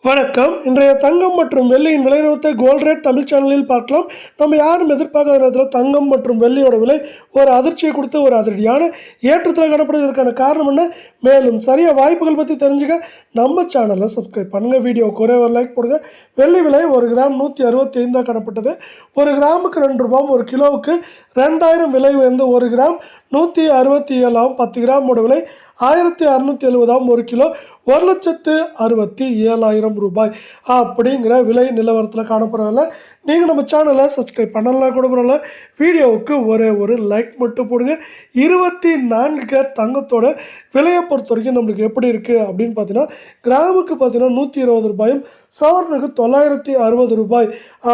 வணக்கம். இன்றைய தங்கம் மற்றும் வெள்ளியின் விலை நிறுவனத்தை கோல்ட் ரேட் தமிழ் சேனலில் பார்க்கலாம். நம்ம யாரும் எதிர்பார்க்காத நேரத்தில் தங்கம் மற்றும் வெள்ளியோட விலை ஒரு அதிர்ச்சியை கொடுத்து ஒரு அதிரடியான ஏற்றத்தில் காணப்படுவதற்கான காரணம் என்ன, மேலும் சரியாக வாய்ப்புகள் பற்றி தெரிஞ்சுக்க நம்ம சேனலை சப்ஸ்கிரைப் பண்ணுங்கள். வீடியோவுக்கு ஒரே ஒரு லைக் போடுங்க. வெள்ளி விலை 1 கிராம் 165 காணப்பட்டது. 1 கிராமுக்கு 2 ரூபாய், 1 கிலோவுக்கு 2000 விலை உயர்ந்து 1 கிராம் 167 10 கிராமோட விலை 1670 1 கிலோ 1,67,000 ரூபாய் அப்படிங்கிற விலை நிலவரத்தில் காணப்படுறதில்ல. நீங்கள் நம்ம சேனலை சப்ஸ்கிரைப் பண்ணலாம் கூட பரவாயில்ல. வீடியோவுக்கு ஒரே ஒரு லைக் மட்டும் போடுங்க. 24 கேரட் தங்கத்தோட விலையை பொறுத்த வரைக்கும் நம்மளுக்கு எப்படி இருக்குது அப்படின்னு பார்த்தீங்கன்னா, கிராமுக்கு பார்த்தீங்கன்னா 120 ரூபாயும், சவரனுக்கு 960 ரூபாய்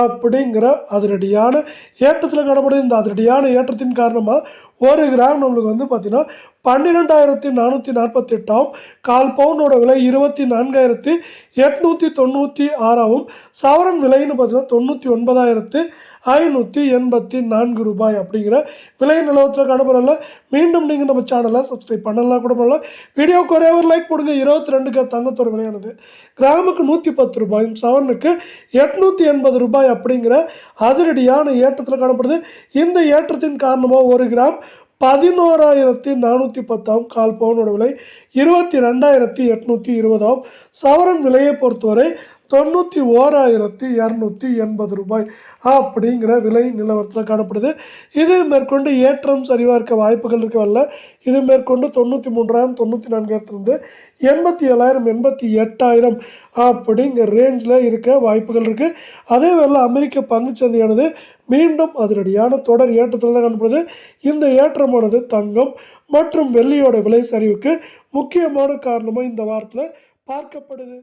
அப்படிங்கிற அதிரடியான ஏற்றத்தில் காணப்படுது. இந்த அதிரடியான ஏற்றத்தின் காரணமாக 1 கிராம் நம்மளுக்கு வந்து பார்த்தீங்கன்னா 12,448 கால் பவுனோட விலை 24,896 சவரன் விலைன்னு பார்த்தீங்கன்னா 99,584 ரூபாய் அப்படிங்கிற விலை நிலவரத்தில் காணப்படல. மீண்டும் நீங்கள் நம்ம சேனலை சப்ஸ்கிரைப் பண்ணலாம் கூட பண்ணலாம். வீடியோவுக்கு ஒரே ஒரு லைக் போடுங்க. 22 தங்கத்தோட விலையானது கிராமுக்கு 110 ரூபாயும், சவரனுக்கு 880 ரூபாய் அப்படிங்கிற அதிரடியான ஏற்றத்தில் காணப்படுது. இந்த ஏற்றத்தின் காரணமாக 1 கிராம் 11,410 கால் பவுனோட விலை 22,820 சவரன் விலையை பொறுத்தவரை 91,280 ரூபாய் அப்படிங்கிற விலை நிலவரத்தில் காணப்படுது. இது மேற்கொண்டு ஏற்றம் சரிவாக இருக்க வாய்ப்புகள் இருக்கவில்லை. இது மேற்கொண்டு 93,000 94,000 87,000 88,000 அப்படிங்கிற ரேஞ்சில் இருக்க வாய்ப்புகள் இருக்குது. அதே வேளை அமெரிக்க பங்குச்சந்தையானது மீண்டும் அதிரடியான தொடர் ஏற்றத்தில் தான் காணப்படுது. இந்த ஏற்றமானது தங்கம் மற்றும் வெள்ளியோட விலை சரிவுக்கு முக்கியமான காரணமாக இந்த வாரத்தில் பார்க்கப்படுது.